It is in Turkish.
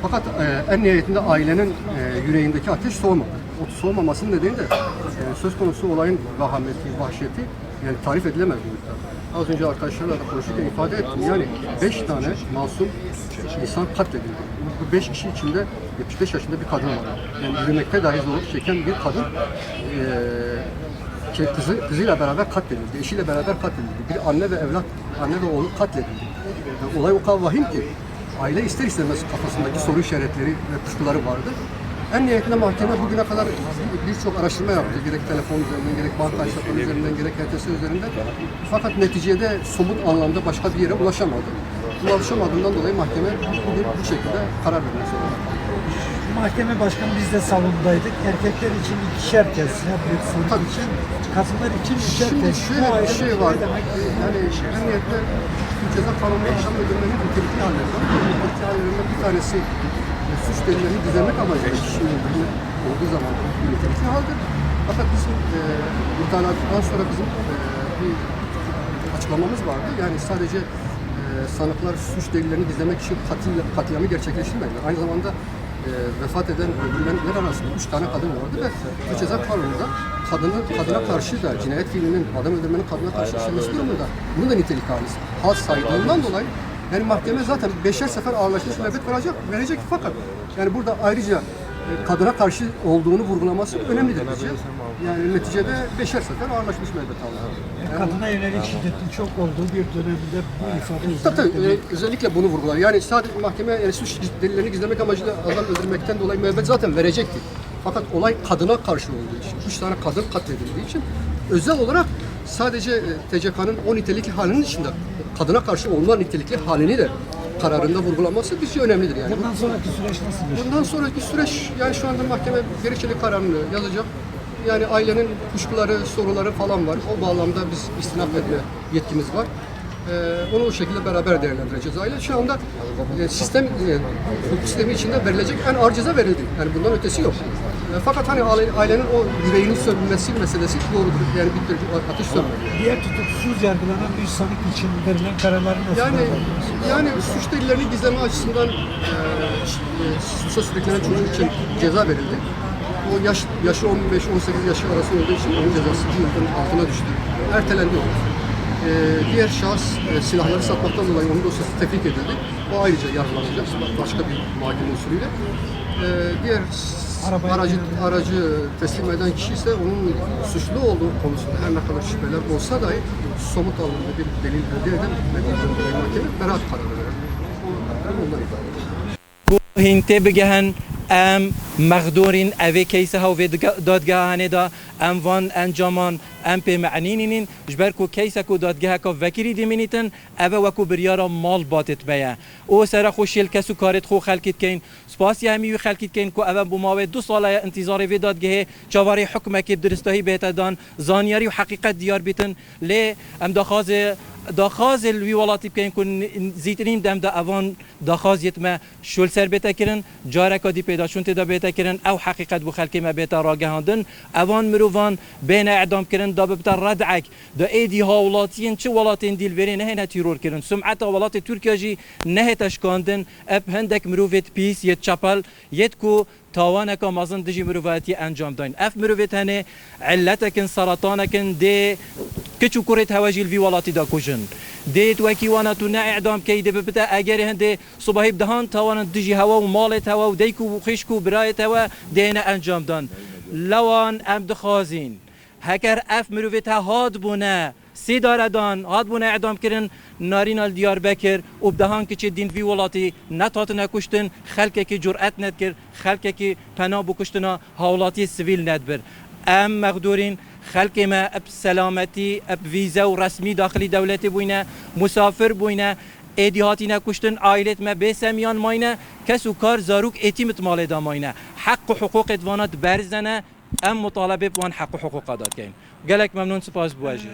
Fakat en nihayetinde ailenin yüreğindeki ateş soğumadı. O soğumamasının nedeni de söz konusu olayın vahameti, vahşeti yani tarif edilemez boyutta. Az önce arkadaşlarla da konuşurken ifade ettim. Yani 5 tane masum insan katledildi. Bu 5 kişi içinde 75 yaşında bir kadın var. Yani yürümekte dahi zorluk çeken bir kadın kızıyla beraber katledildi. Eşiyle beraber katledildi. Bir anne ve evlat, anne ve oğlu katledildi. Yani olay o kadar vahim ki aile ister istemez kafasındaki soru işaretleri ve kuşkuları vardı. En nihayetinde mahkeme bugüne kadar birçok araştırma yaptı. Gerek telefon üzerinden, gerek banka hesapları üzerinden, gerek HTS üzerinden. Fakat neticede somut anlamda başka bir yere ulaşamadı. Ulaşamadığından dolayı mahkeme bugün bu şekilde karar vermek zorunda kaldı. Mahkeme başkanı biz de salondaydık. Erkekler için 2'şer kez, büyük sorun için, kadınlar için 3'er kez. Şöyle bir şey var. Yani en nihayetinde ceza kanununda işlem ödülmenin nitelikli halleri var. Nitelikli hallerinden bir tanesi suç delillerini gizlemek amacıyla kişinin öldürme olduğu zaman bir nitelikli haldir. Fakat bizim mütalaattan sonra bizim bir açıklamamız vardı. Yani sadece sanıklar suç delillerini gizlemek için katliamı gerçekleştirmediler. Aynı zamanda vefat eden öldürülenler arasında 3 tane kadın vardı ve suç ceza kanununda kadına karşı da cinayet fiilinin adam öldürmenin kadına karşı işlenmesi durumunda bunu da nitelik hal saydığından dolayı yani mahkeme zaten 5'er sefer ağırlaşmış müebbet verecek fakat yani burada ayrıca kadına karşı olduğunu vurgulaması önemlidir bence. Yani neticede 5'er sefer ağırlaşmış müebbet aldı. Kadına yönelik şiddetin çok olduğu bir dönemde bu ifade Tabii özellikle bunu vurgular. Yani sadece mahkeme yani suç delillerini gizlemek amacıyla adam öldürmekten dolayı müebbet zaten verecekti. Fakat olay kadına karşı olduğu için, 3 tane kadın katledildiği için özel olarak sadece TCK'nın o nitelikli halinin dışında kadına karşı olma nitelikli halini de kararında vurgulaması bir şey önemlidir yani. Bundan sonraki süreç nasıl geçecek? Bundan sonraki süreç yani şu anda mahkeme gerekçeli kararını yazacak. Yani ailenin kuşkuları, soruları falan var. O bağlamda biz istinaf etme yetkimiz var. Onu o şekilde beraber değerlendireceğiz. Aile şu anda hukuk sistemi içinde verilecek en ağır ceza verildi. Yani bundan ötesi yok. Fakat hani ailenin o yüreğinin sönmesi meselesi doğrudur. Yani bir ateş sönmedi. Diğer tutuksuz yargılanan bir sanık için verilen kararları nasıl yani suç delillerini gizleme açısından suça sürüklenen çocuk için ceza verildi. O yaşı 15-18 yaşı arası olduğu için onun cezası bir yılın altına düştü. Ertelendi o. Diğer şahıs silahları satmaktan dolayı onun dosyası tefrik edildi. O ayrıca yargılanacak başka bir mahkeme usulüyle. Diğer aracı teslim eden kişi ise onun suçlu olduğu konusunda her ne kadar şüpheler olsa dahi somut anlamda bir delil elde edemediğinden dolayı mahkeme beraat kararı verir. Ondan ibaret. هینته بگهن ام مخدورین اوی کیسه ها و دادگاه هنه دا ام وان انجامان ام پی معنینین جبر کو کیسه کو دادگاه کا وکری دیمینیتن اوه وکو بریارا مال باتت بیا او سر خوشیل کسو کارت خو خلکت کین سپاسی همی خلکت کین کو اوه بماوه 2 ساله انتظار و دادگاه چواری حکمه که درستایی بهتا دان زانیاری و حقیقت دیار بیتن لی ام داخاز الوی ولاتی بکن کن زیترین دم دا اوان داخاز یتما شول سر بیتا کرن جارکا دی پیدا شون تدا بیتا کرن او حقیقت بو خلکی ما بیتا راگهاندن اوان مروان بین اعدام کرن کرن دا ببتا ردعک دا ایدی هاولاتین چه ولاتین دیل وری نه نه تیرور کرن سمعت ولات ترکیه جی نه تشکاندن اب هندک مروفت پیس یت چپل یت کو تاوانه که مازن دجی مروفاتی انجام داین اف مروفت هنه علتکن سرطانکن ده کچو کرت هواجیل وی ولاتی دا کجن دیت وکیوانا تو نه اعدام کی ده ببتا اگر هنده صبحی بدهان تاوان دجی هوا و مالت هوا و دیکو و خشکو برایت هوا دینه انجام دان لوان ام دخوازین هکر اف مروفت هاد بونه سی داردان هاد بونه اعدام کرن نارینال دیار بکر و بدهان که چه دین وی ولاتی نتات نکشتن خلک که جرأت ندکر خلک که پناه بکشتنا حوالاتی سویل ندبر ام مقدورین خلق ما اب سلامتی اب ویزا و رسمی داخلی دولتی بوینه مسافر بوینه ایدیهاتی نکشتن عائلت ما بسمیان ماینه کس و کار زاروک ایتیمت مال دا ماینه حق و حقوق ادوانات برزنه ام مطالبه بوان حق و حقوق داد کن گلک ممنون سپاس بواجی